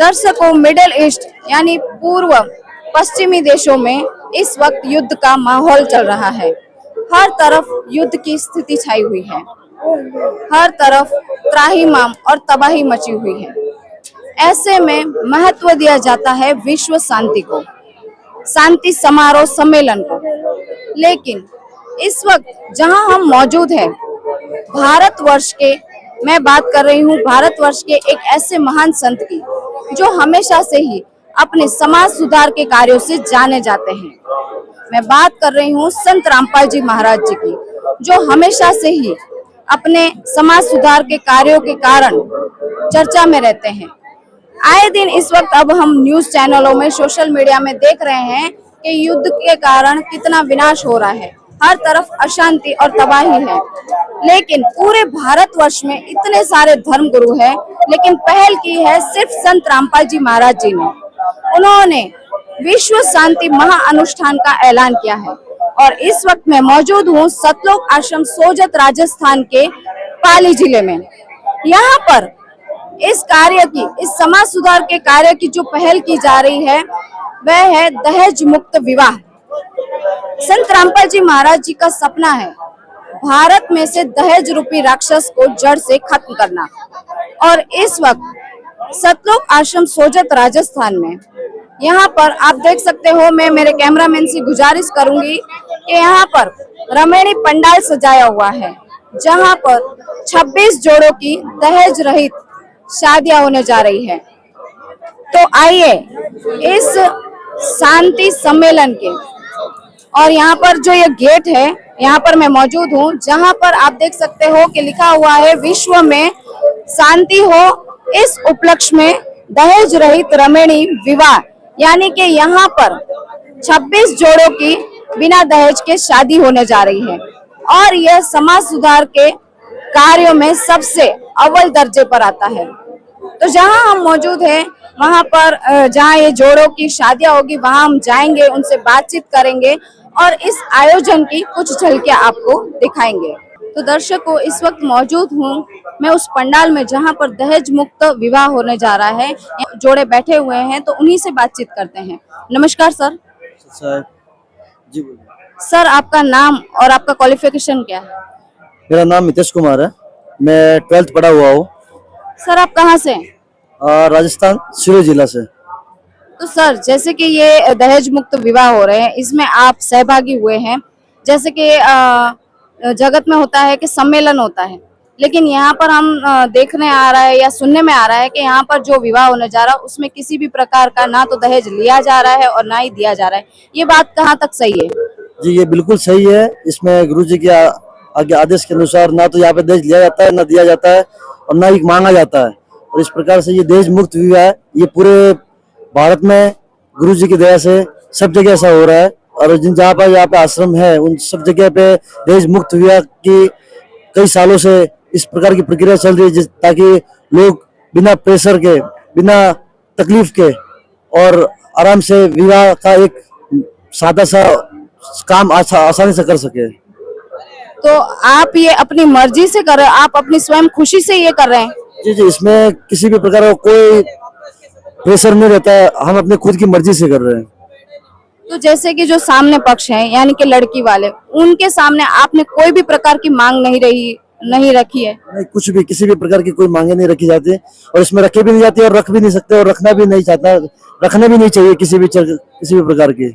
दर्शकों, middle east यानी पूर्व पश्चिमी देशों में इस वक्त युद्ध का माहौल चल रहा है। हर तरफ युद्ध की स्थिति छाई हुई है। हर तरफ त्राहिमाम और तबाही मची हुई है। ऐसे में महत्व दिया जाता है विश्व शांति को, शांति समारोह सम्मेलन को। लेकिन इस वक्त जहां हम मौजूद हैं, भारतवर्ष के, मैं बात कर रही हूं भारतवर्ष के एक ऐसे महान संत की जो हमेशा से ही अपने समाज सुधार के कार्यों से जाने जाते हैं। मैं बात कर रही हूं संत रामपाल जी महाराज जी की, जो हमेशा से ही अपने समाज सुधार के कार्यों के कारण चर्चा में रहते हैं। आए दिन इस वक्त अब हम न्यूज चैनलों में, सोशल मीडिया में देख रहे हैं कि युद्ध के कारण कितना विनाश हो रहा है, हर तरफ अशांति और तबाही है। लेकिन पूरे भारतवर्ष में इतने सारे धर्म गुरु हैं, लेकिन पहल की है सिर्फ संत रामपाल जी महाराज जी ने। उन्होंने विश्व शांति महाअनुष्ठान का ऐलान किया है और इस वक्त मैं मौजूद हूँ सतलोक आश्रम सोजत राजस्थान के पाली जिले में। यहाँ पर इस कार्य की, इस समाज सुधार के कार्य की जो पहल की जा रही है वह है दहेज मुक्त विवाह। संत रामपाल जी महाराज जी का सपना है भारत में से दहेज रूपी राक्षस को जड़ से खत्म करना। और इस वक्त सतलोक आश्रम सोजत राजस्थान में यहाँ पर आप देख सकते हो, मैं मेरे कैमरामैन से गुजारिश करूंगी कि यहाँ पर रमेणी पंडाल सजाया हुआ है, जहाँ पर 26 जोड़ों की दहेज रहित शादियां होने जा रही है। तो आइए इस शांति सम्मेलन के, और यहाँ पर जो ये गेट है, यहाँ पर मैं मौजूद हूँ, जहाँ पर आप देख सकते हो कि लिखा हुआ है विश्व में शांति हो। इस उपलक्ष्य में दहेज रहित रमेणी विवाह, यानी कि यहाँ पर 26 जोड़ों की बिना दहेज के शादी होने जा रही है और यह समाज सुधार के कार्यों में सबसे अव्वल दर्जे पर आता है। तो जहां हम मौजूद हैं, वहां पर जहां ये जोड़ों की शादियां होगी, वहां हम जाएंगे, उनसे बातचीत करेंगे और इस आयोजन की कुछ झलकियां आपको दिखाएंगे। तो दर्शकों, इस वक्त मौजूद हूं मैं उस पंडाल में जहां पर दहेज मुक्त विवाह होने जा रहा है। जोड़े बैठे हुए हैं तो उन्हीं से बातचीत करते हैं। नमस्कार सर। सर जी सर, आपका नाम और आपका क्वालिफिकेशन क्या है? मेरा नाम मितेश कुमार है, मैं 12th पढ़ा हुआ हूँ। सर, आप कहाँ से हैं? राजस्थान सिरोही जिला से। तो सर, जैसे कि ये दहेज मुक्त विवाह हो रहे हैं, इसमें आप सहभागी हुए हैं। जैसे कि जगत में होता है कि सम्मेलन होता है, लेकिन यहाँ पर हम देखने आ रहा है या सुनने में आ रहा है कि यहाँ पर जो विवाह होने जा रहा है उसमें किसी भी प्रकार का ना तो दहेज लिया जा रहा है और ना ही दिया जा रहा है। ये बात कहाँ तक सही है? जी, ये बिल्कुल सही है। इसमें गुरु जी के आगे आदेश के अनुसार ना तो यहाँ पे दहेज लिया जाता है, ना दिया जाता है और ना ही मांगा जाता है। और इस प्रकार से ये दहेज मुक्त विवाह है, ये पूरे भारत में गुरु जी की दया से सब जगह ऐसा हो रहा है। और जिन जहाँ पर यहाँ पे आश्रम है, उन सब जगह पे दहेज मुक्त विवाह की कई सालों से इस प्रकार की प्रक्रिया चल रही है, ताकि लोग बिना प्रेशर के, बिना तकलीफ के और आराम से विवाह का एक सादा सा काम आसानी से कर सके। तो आप ये अपनी मर्जी से कर रहे हैं, आप अपनी स्वयं खुशी से ये कर रहे हैं? जी जी, इसमें किसी भी प्रकार का कोई प्रेशर नहीं रहता है, हम अपने खुद की मर्जी से कर रहे हैं। तो जैसे कि जो सामने पक्ष हैं, यानी कि लड़की वाले, उनके सामने आपने कोई भी प्रकार की मांग नहीं रखी है? नहीं, कुछ भी, किसी भी प्रकार की कोई मांगे नहीं रखी जाती और इसमें रखी भी नहीं जाती और रख भी नहीं सकते और रखना भी नहीं चाहता, रखना भी नहीं चाहिए किसी भी प्रकार की।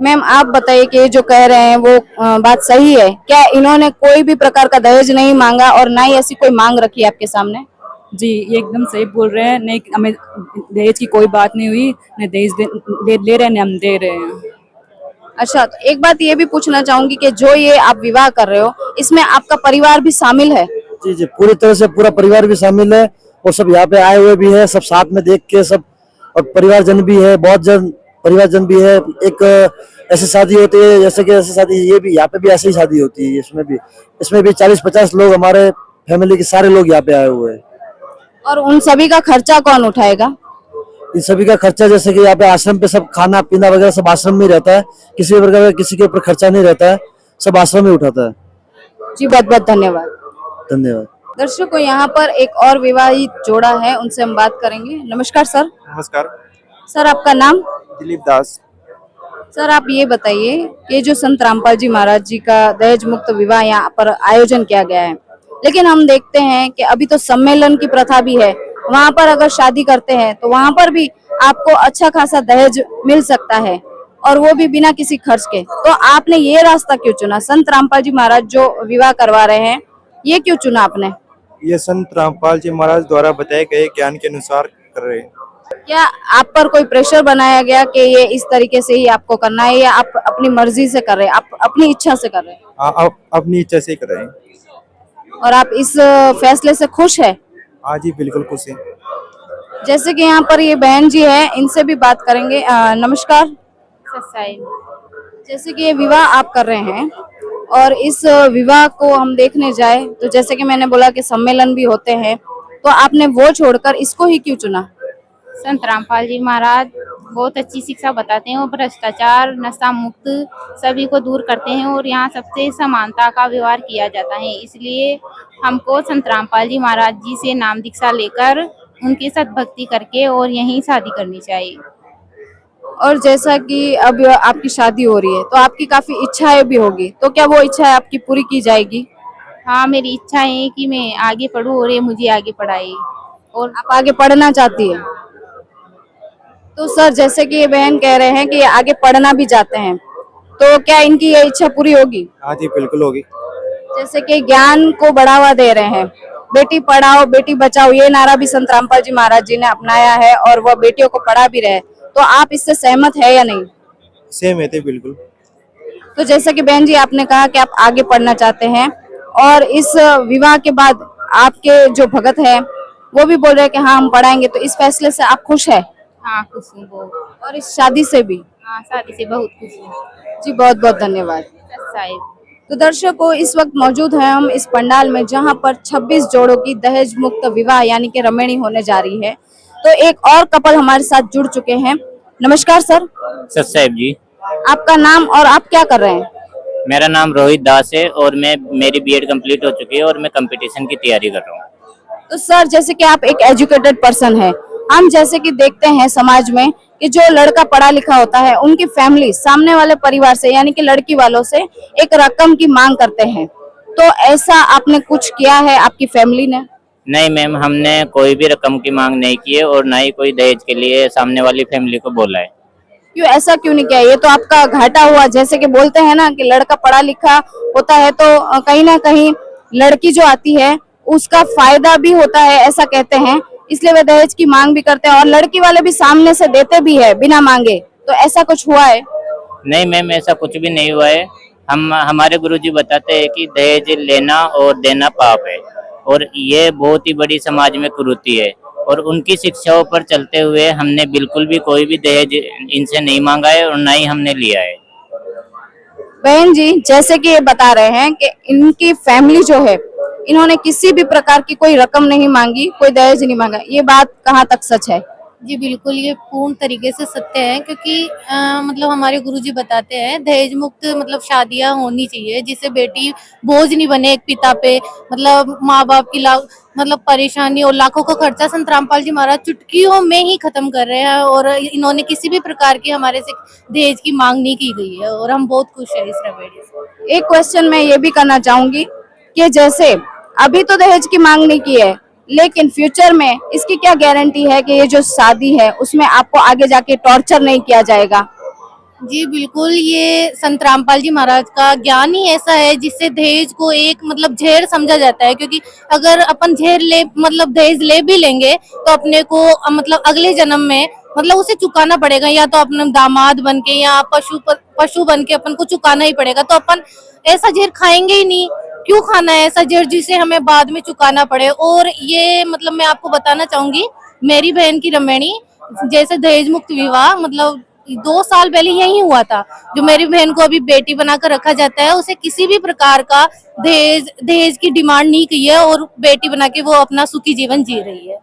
मैम, आप बताइए कि जो कह रहे हैं वो बात सही है क्या? इन्होंने कोई भी प्रकार का दहेज नहीं मांगा और ना ही ऐसी कोई मांग रखी है आपके सामने? जी, ये एकदम सही बोल रहे हैं। नहीं, हमें दहेज की कोई बात नहीं हुई, न दहेज ले रहे हैं, न हम दे रहे हैं। अच्छा, तो एक बात ये भी पूछना चाहूंगी कि जो ये आप विवाह कर रहे हो, इसमें आपका परिवार भी शामिल है? जी जी, पूरी तरह से पूरा परिवार भी शामिल है और सब यहाँ पे आए हुए भी है, सब साथ में देख के सब, और परिवारजन भी है, बहुत जन परिवारजन भी है। एक ऐसी शादी होती है जैसे कि ऐसी शादी, ये भी यहाँ पे भी ऐसी ही शादी होती है। इसमें भी 40-50 लोग, हमारे फैमिली के सारे लोग यहाँ पे आए हुए हैं। और उन सभी का खर्चा कौन उठाएगा? इन सभी का खर्चा, जैसे कि यहाँ पे आश्रम पे सब खाना पीना वगैरह सब आश्रम में रहता है, किसी प्रकार का किसी के ऊपर खर्चा नहीं रहता है, सब आश्रम में उठाता है। जी, बहुत बहुत धन्यवाद। धन्यवाद। दर्शकों, यहाँ पर एक और विवाहित जोड़ा है, उनसे हम बात करेंगे। नमस्कार सर। नमस्कार। सर, आपका नाम? दिलीप दास। सर, आप ये बताइए कि जो संत रामपाल जी महाराज जी का दहेज मुक्त विवाह यहाँ पर आयोजन किया गया है, लेकिन हम देखते हैं कि अभी तो सम्मेलन की प्रथा भी है। वहां पर अगर शादी करते हैं तो वहां पर भी आपको अच्छा खासा दहेज मिल सकता है, और वो भी बिना किसी खर्च के। तो आपने ये रास्ता क्यों चुना? संत रामपाल जी महाराज जो विवाह करवा रहे हैं, ये क्यों चुना आपने? ये संत रामपाल जी महाराज द्वारा बताए गए ज्ञान के अनुसार कर रहे हैं। क्या आप पर कोई प्रेशर बनाया गया कि ये इस तरीके से ही आपको करना है, या आप अपनी मर्जी से कर रहे हैं, आप अपनी इच्छा से कर रहे हैं? आप अपनी इच्छा से कर रहे हैं। और आप इस फैसले से खुश है? हाँ जी, बिल्कुल खुश हैं। जैसे कि यहाँ पर ये बहन जी है, इनसे भी बात करेंगे। नमस्कार। जैसे कि ये विवाह आप कर रहे हैं, और इस विवाह को हम देखने जाए तो जैसे कि मैंने बोला कि सम्मेलन भी होते हैं, तो आपने वो छोड़कर इसको ही क्यों चुना? संत रामपाल जी महाराज बहुत अच्छी शिक्षा बताते हैं और भ्रष्टाचार, नशा मुक्त सभी को दूर करते हैं, और यहाँ सबसे समानता का व्यवहार किया जाता है। इसलिए हमको संत रामपाल जी महाराज जी से नाम दीक्षा लेकर उनकी सद्भक्ति करके और यहीं शादी करनी चाहिए। और जैसा कि अब आपकी शादी हो रही है, तो आपकी काफी इच्छाएं भी होगी, तो क्या वो इच्छाएं आपकी पूरी की जाएगी? हाँ, मेरी इच्छा है कि मैं आगे पढूं और ये मुझे आगे पढ़ाए। और आप आगे पढ़ना चाहती है? तो सर, जैसे कि ये बहन कह रहे हैं कि ये आगे पढ़ना भी चाहते हैं, तो क्या इनकी ये इच्छा पूरी होगी? हाँ जी, बिल्कुल होगी। जैसे कि ज्ञान को बढ़ावा दे रहे हैं, बेटी पढ़ाओ बेटी बचाओ, ये नारा भी संत रामपाल जी महाराज जी ने अपनाया है, और वह बेटियों को पढ़ा भी रहे, तो आप इससे सहमत है या नहीं? सेम है थे बिल्कुल। तो जैसे कि बहन जी आपने कहा कि आप आगे पढ़ना चाहते हैं, और इस विवाह के बाद आपके जो भगत है वो भी बोल रहे हैं कि हाँ हम पढ़ाएंगे, तो इस फैसले से आप खुश है? हाँ, खुश हूँ बहुत। और इस शादी से भी? हाँ, शादी से बहुत खुश हूँ। जी, बहुत बहुत धन्यवाद। साहिब। तो दर्शकों, इस वक्त मौजूद हैं हम इस पंडाल में, जहां पर 26 जोड़ों की दहेज मुक्त विवाह यानी कि रमणी होने जा रही है। तो एक और कपल हमारे साथ जुड़ चुके हैं। नमस्कार सर। सत साहिब जी। आपका नाम और आप क्या कर रहे हैं? मेरा नाम रोहित दास है और मेरी बीएड कंप्लीट हो चुकी है और मैं कंपटीशन की तैयारी कर रहा हूँ। तो सर, जैसे कि आप एक एजुकेटेड पर्सन है, हम जैसे कि देखते हैं समाज में कि जो लड़का पढ़ा लिखा होता है, उनकी फैमिली सामने वाले परिवार से यानी कि लड़की वालों से एक रकम की मांग करते हैं, तो ऐसा आपने कुछ किया है आपकी फैमिली ने? नहीं मैम, हमने कोई भी रकम की मांग नहीं की है और ना ही कोई दहेज के लिए सामने वाली फैमिली को बोला है। क्यों, ऐसा क्यों नहीं किया? ये तो आपका घाटा हुआ। जैसे कि बोलते हैं ना कि लड़का पढ़ा लिखा होता है तो कहीं ना कहीं लड़की जो आती है उसका फायदा भी होता है, ऐसा कहते हैं, इसलिए वे दहेज की मांग भी करते हैं, और लड़की वाले भी सामने से देते भी है बिना मांगे। तो ऐसा कुछ हुआ है? नहीं मैम, ऐसा कुछ भी नहीं हुआ है। हमारे गुरुजी बताते हैं कि दहेज लेना और देना पाप है, और ये बहुत ही बड़ी समाज में कुरीति है, और उनकी शिक्षाओं पर चलते हुए हमने बिल्कुल भी कोई भी दहेज इनसे नहीं मांगा है और ना ही हमने लिया है। बहन जी, जैसे कि ये बता रहे हैं कि इनकी फैमिली जो है, इन्होंने किसी भी प्रकार की कोई रकम नहीं मांगी, कोई दहेज नहीं मांगा, ये बात कहाँ तक सच है? जी बिल्कुल, ये पूर्ण तरीके से सत्य है, क्योंकि मतलब हमारे गुरुजी बताते हैं दहेज मुक्त मतलब शादियां होनी चाहिए, जिससे बेटी बोझ नहीं बने एक पिता पे। मतलब माँ बाप की मतलब परेशानी और लाखों का खर्चा संत रामपाल जी महाराज चुटकियों में ही खत्म कर रहे हैं, और इन्होंने किसी भी प्रकार की हमारे से दहेज की मांग नहीं की गई है, और हम बहुत खुश है इस रवेड़े से। एक क्वेश्चन मैं ये भी करना चाहूंगी कि जैसे अभी तो दहेज की मांग नहीं की है, लेकिन फ्यूचर में इसकी क्या गारंटी है कि ये जो शादी है उसमें आपको आगे जाके टॉर्चर नहीं किया जाएगा? जी बिल्कुल, ये संत रामपाल जी महाराज का ज्ञान ही ऐसा है जिससे दहेज को एक मतलब जहर समझा जाता है, क्योंकि अगर अपन जहर ले मतलब दहेज ले भी लेंगे तो अपने को मतलब अगले जन्म में मतलब उसे चुकाना पड़ेगा, या तो अपने दामाद बन के या पशु बन के अपन को चुकाना ही पड़ेगा। तो अपन ऐसा जहर खाएंगे ही नहीं, क्यों खाना है ऐसा जहर जिसे हमें बाद में चुकाना पड़े। और ये मतलब मैं आपको बताना चाहूंगी, मेरी बहन की रमणी जैसे दहेज मुक्त विवाह मतलब 2 साल पहले यही हुआ था। जो मेरी बहन को अभी बेटी बनाकर रखा जाता है, उसे किसी भी प्रकार का दहेज की डिमांड नहीं की है, और बेटी बना के वो अपना सुखी जीवन जी रही है।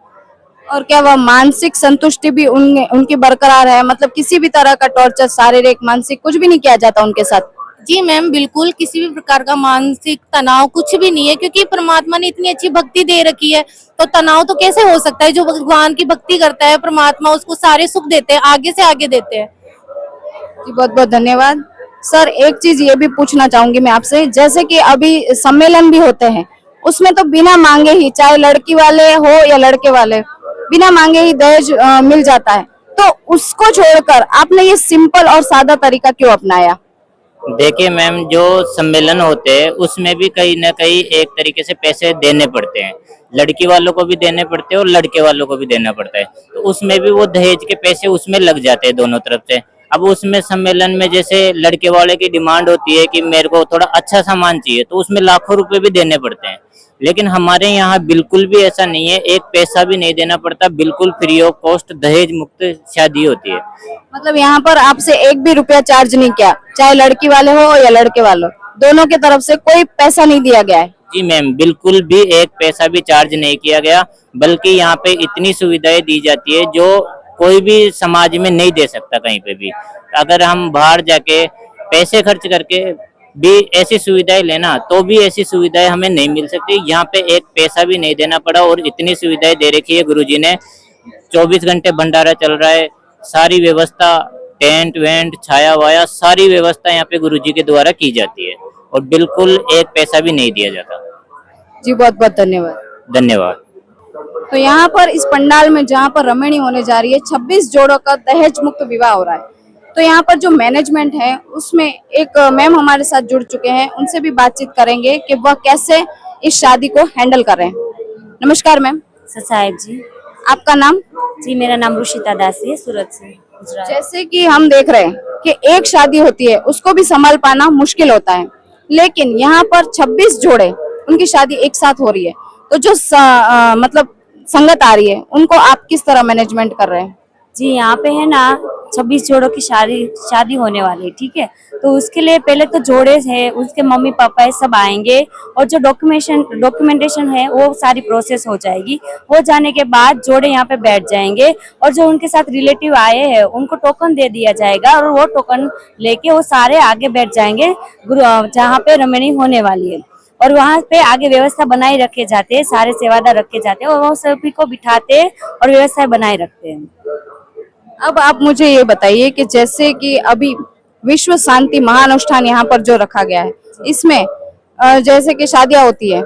और क्या वह मानसिक संतुष्टि भी उनकी बरकरार है? मतलब किसी भी तरह का टॉर्चर, शारीरिक मानसिक कुछ भी नहीं किया जाता उनके साथ? जी मैम, बिल्कुल किसी भी प्रकार का मानसिक तनाव कुछ भी नहीं है, क्योंकि परमात्मा ने इतनी अच्छी भक्ति दे रखी है, तो तनाव तो कैसे हो सकता है। जो भगवान की भक्ति करता है, परमात्मा उसको सारे सुख देते हैं, आगे से आगे देते हैं। जी बहुत बहुत धन्यवाद। सर एक चीज ये भी पूछना चाहूंगी मैं आपसे, जैसे कि अभी सम्मेलन भी होते हैं, उसमें तो बिना मांगे ही, चाहे लड़की वाले हो या लड़के वाले, बिना मांगे ही दहेज मिल जाता है। तो उसको छोड़कर आपने ये सिंपल और सादा तरीका क्यों अपनाया? देखिए मैम, जो सम्मेलन होते हैं उसमें भी कहीं ना कहीं एक तरीके से पैसे देने पड़ते हैं। लड़की वालों को भी देने पड़ते हैं और लड़के वालों को भी देना पड़ता है, तो उसमें भी वो दहेज के पैसे उसमें लग जाते हैं दोनों तरफ से। अब उसमें सम्मेलन में जैसे लड़के वाले की डिमांड होती है कि मेरे को थोड़ा अच्छा सामान चाहिए, तो उसमें लाखों रुपए भी देने पड़ते हैं। लेकिन हमारे यहाँ बिल्कुल भी ऐसा नहीं है, एक पैसा भी नहीं देना पड़ता, बिल्कुल फ्री ऑफ कॉस्ट दहेज मुक्त शादी होती है। मतलब यहाँ पर आपसे एक भी रुपया चार्ज नहीं किया, चाहे लड़की वाले हो या लड़के वाले हो, दोनों की तरफ से कोई पैसा नहीं दिया गया है? जी मैम, बिल्कुल भी एक पैसा भी चार्ज नहीं किया गया, बल्कि यहाँ पे इतनी सुविधाएं दी जाती है जो कोई भी समाज में नहीं दे सकता कहीं पे भी। अगर हम बाहर जाके पैसे खर्च करके भी ऐसी सुविधाएं लेना, तो भी ऐसी सुविधाएं हमें नहीं मिल सकती। यहाँ पे एक पैसा भी नहीं देना पड़ा और इतनी सुविधाएं दे रखी है गुरुजी ने। 24 घंटे भंडारा चल रहा है, सारी व्यवस्था, टेंट वेंट, छाया वाया, सारी व्यवस्था यहाँ पे गुरुजी के द्वारा की जाती है और बिल्कुल एक पैसा भी नहीं दिया जाता। जी बहुत बहुत धन्यवाद। धन्यवाद। तो यहाँ पर इस पंडाल में जहाँ पर रमणी होने जा रही है, 26 जोड़ों का दहेज मुक्त विवाह हो रहा है। तो यहाँ पर जो मैनेजमेंट है उसमें एक मैम हमारे साथ जुड़ चुके हैं, उनसे भी बातचीत करेंगे कि वह कैसे इस शादी को हैंडल कर रहे हैं। नमस्कार मैम। साहेब जी। आपका नाम? जी मेरा नाम रुशिता दासी है, सूरत से, गुजरात। जैसे कि हम देख रहे हैं कि एक शादी होती है उसको भी संभाल पाना मुश्किल होता है, लेकिन यहाँ पर 26 जोड़े उनकी शादी एक साथ हो रही है, तो जो मतलब संगत आ रही है उनको आप किस तरह मैनेजमेंट कर रहे हैं? जी यहाँ पे है ना 26 जोड़ों की शादी होने वाली है, ठीक है। तो उसके लिए पहले तो जोड़े है, उसके मम्मी पापा है, सब आएंगे और जो डॉक्यूमेंटेशन है वो सारी प्रोसेस हो जाएगी। हो जाने के बाद जोड़े यहाँ पे बैठ जाएंगे और जो उनके साथ रिलेटिव आए हैं उनको टोकन दे दिया जाएगा और वो टोकन लेके वो सारे आगे बैठ जाएंगे जहाँ पे रमणी होने वाली है। और वहाँ पे आगे व्यवस्था बनाए रखे जाते हैं, सारे सेवादार रखे जाते हैं और वो सभी को बिठाते हैं और व्यवस्था बनाए रखते हैं। अब आप मुझे ये बताइए कि जैसे कि अभी विश्व शांति महाअनुष्ठान यहाँ पर जो रखा गया है, इसमें जैसे कि शादियां होती है,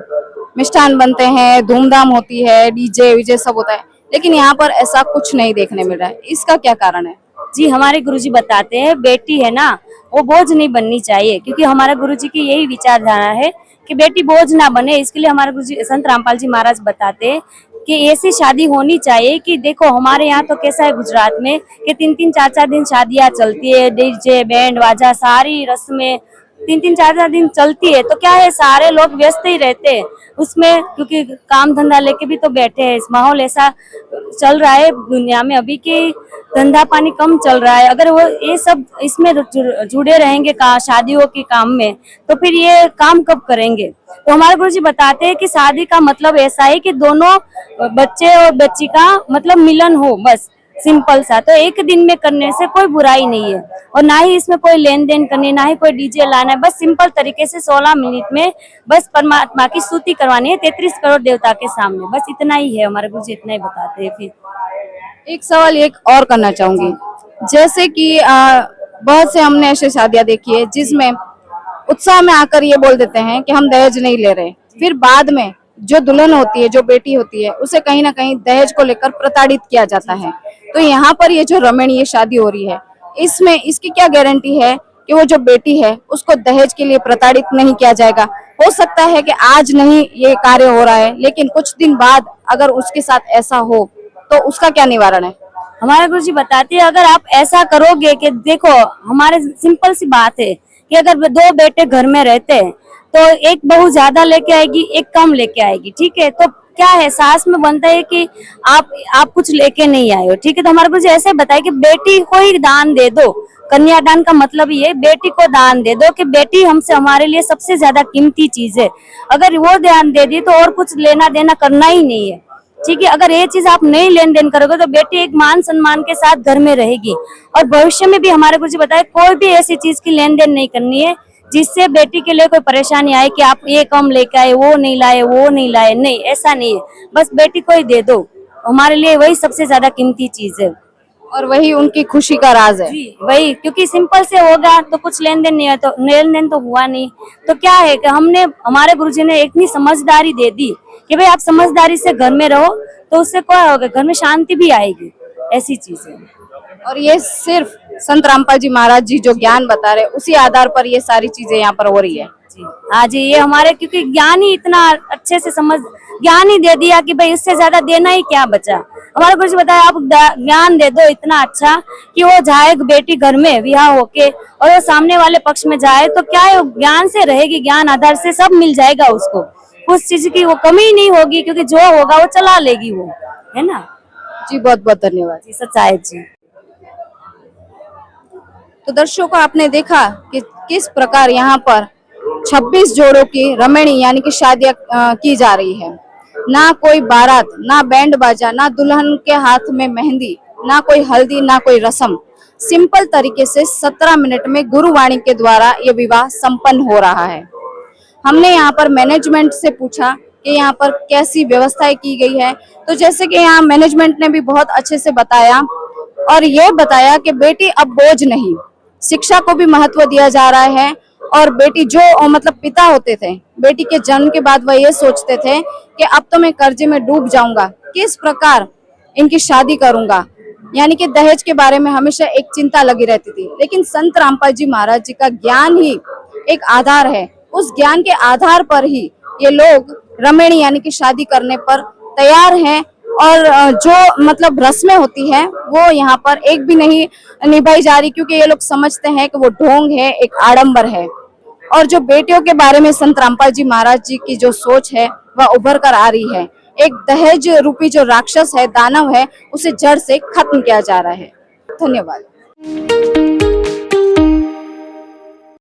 मिष्ठान बनते हैं, धूमधाम होती है, डीजे विजे सब होता है, लेकिन यहाँ पर ऐसा कुछ नहीं देखने मिल रहा है, इसका क्या कारण है? जी हमारे गुरुजी बताते हैं बेटी है ना वो बोझ नहीं बननी चाहिए, क्योंकि हमारे गुरुजी की यही विचारधारा है कि बेटी बोझ ना बने। इसके लिए हमारे गुरुजी संत रामपाल जी महाराज बताते हैं कि ऐसी शादी होनी चाहिए कि देखो हमारे यहाँ तो कैसा है गुजरात में कि 3-3, 4-4 दिन शादियाँ चलती है, डीजे बैंड बाजा सारी रस्में 3-3, 4-4 दिन चलती है। तो क्या है सारे लोग व्यस्त ही रहते हैं उसमें, क्योंकि काम धंधा लेके भी तो बैठे हैं। इस माहौल ऐसा चल रहा है दुनिया में अभी कि धंधा पानी कम चल रहा है। अगर वो ये सब इसमें जुड़े रहेंगे शादियों के काम में, तो फिर ये काम कब करेंगे। तो हमारे गुरुजी बताते हैं कि शादी का मतलब ऐसा है कि दोनों बच्चे और बच्ची का मतलब मिलन हो, बस सिंपल सा। तो एक दिन में करने से कोई बुराई नहीं है और ना ही इसमें कोई लेन देन करनी, ना ही कोई डीजे लाना है। बस सिंपल तरीके से 16 मिनट में बस परमात्मा की स्तुति करवानी है 33 करोड़ देवता के सामने, बस इतना ही है। हमारे गुरुजी इतना ही बताते हैं। फिर एक सवाल एक और करना चाहूंगी, जैसे कि बहुत से हमने ऐसे शादियां देखी है जिसमें उत्साह में आकर ये बोल देते हैं कि हम दहेज नहीं ले रहे, फिर बाद में जो दुल्हन होती है, जो बेटी होती है, उसे कहीं ना कहीं दहेज को लेकर प्रताड़ित किया जाता है। तो यहाँ पर ये जो रमणीय शादी हो रही है, इसमें इसकी क्या गारंटी है कि वो जो बेटी है उसको दहेज के लिए प्रताड़ित नहीं किया जाएगा? हो सकता है कि आज नहीं ये कार्य हो रहा है, लेकिन कुछ दिन बाद अगर उसके साथ ऐसा हो तो उसका क्या निवारण है? हमारे गुरुजी बताते हैं अगर आप ऐसा करोगे कि देखो हमारे सिंपल सी बात है कि अगर 2 बेटे घर में रहते हैं तो एक बहू ज्यादा लेके आएगी, एक कम लेके आएगी, ठीक है। तो क्या है सास में बनता है कि आप कुछ लेके नहीं आए हो, ठीक है। तो हमारे गुरुजी ऐसे बताए कि बेटी को ही दान दे दो। कन्यादान का मतलब ये बेटी को दान दे दो कि बेटी हमसे हमारे लिए सबसे ज्यादा कीमती चीज है। अगर वो ध्यान दे दी तो और कुछ लेना देना करना ही नहीं है, ठीक है। अगर ये चीज आप नहीं लेन देन करोगे तो बेटी एक मान सम्मान के साथ घर में रहेगी। और भविष्य में भी हमारे गुरुजी बताए कोई भी ऐसी चीज की लेन देन नहीं करनी है जिससे बेटी के लिए कोई परेशानी आए कि आप ये कम लेके आए, वो नहीं लाए, वो नहीं लाए, नहीं ऐसा नहीं है। बस बेटी को ही दे दो, हमारे लिए वही सबसे ज्यादा कीमती चीज है और वही उनकी खुशी का राज है। जी। वही, क्योंकि सिंपल से होगा तो कुछ लेन देन नहीं है, तो लेन देन तो हुआ नहीं, तो क्या है कि हमारे गुरुजी ने इतनी समझदारी दे दी कि भाई आप समझदारी से घर में रहो, तो उससे क्या होगा, घर में शांति भी आएगी, ऐसी चीज है। और ये सिर्फ संत रामपाल जी महाराज जी जो ज्ञान बता रहे उसी आधार पर ये सारी चीजें यहाँ पर हो रही है। जी हाँ जी, ये हमारे क्योंकि ज्ञान ही इतना अच्छे से ज्ञान ही दे दिया कि भाई इससे ज्यादा देना ही क्या बचा। हमारे गुरुजी बताया आप ज्ञान दे दो इतना अच्छा कि वो जाए बेटी घर में विवाह होके और वो सामने वाले पक्ष में जाए तो क्या है, ज्ञान से रहेगी, ज्ञान आधार से सब मिल जाएगा उसको, उस चीज की वो कमी नहीं होगी, क्योंकि जो होगा वो चला लेगी वो, है ना। जी बहुत बहुत धन्यवाद। जी सच्चाई जी। तो दर्शकों आपने देखा कि किस प्रकार यहाँ पर 26 जोड़ों की रमणी यानी कि शादियां की जा रही है। ना कोई बारात, ना बैंड बाजा, ना दुल्हन के हाथ में मेहंदी, ना कोई हल्दी, ना कोई रस्म। सिंपल तरीके से 17 मिनट में गुरुवाणी के द्वारा ये विवाह संपन्न हो रहा है। हमने यहाँ पर मैनेजमेंट से पूछा कि यहाँ पर कैसी व्यवस्थाएं की गई है, तो जैसे कि यहाँ मैनेजमेंट ने भी बहुत अच्छे से बताया और ये बताया कि बेटी अब बोझ नहीं, शिक्षा को भी महत्व दिया जा रहा है। और बेटी जो मतलब पिता होते थे, बेटी के जन्म के बाद वह ये सोचते थे कि अब तो मैं कर्जे में डूब जाऊंगा, किस प्रकार इनकी शादी करूंगा, यानी कि दहेज के बारे में हमेशा एक चिंता लगी रहती थी। लेकिन संत रामपाल जी महाराज जी का ज्ञान ही एक आधार है, उस ज्ञान के आधार पर ही ये लोग रमणी यानी कि शादी करने पर तैयार हैं। और जो मतलब रस्में होती है वो यहाँ पर एक भी नहीं निभाई जा रही, क्योंकि ये लोग समझते हैं कि वो ढोंग है, एक आडंबर है। और जो बेटियों के बारे में संत रामपाल जी महाराज जी की जो सोच है वह उभर कर आ रही है। एक दहेज रूपी जो राक्षस है, दानव है, उसे जड़ से खत्म किया जा रहा है। धन्यवाद।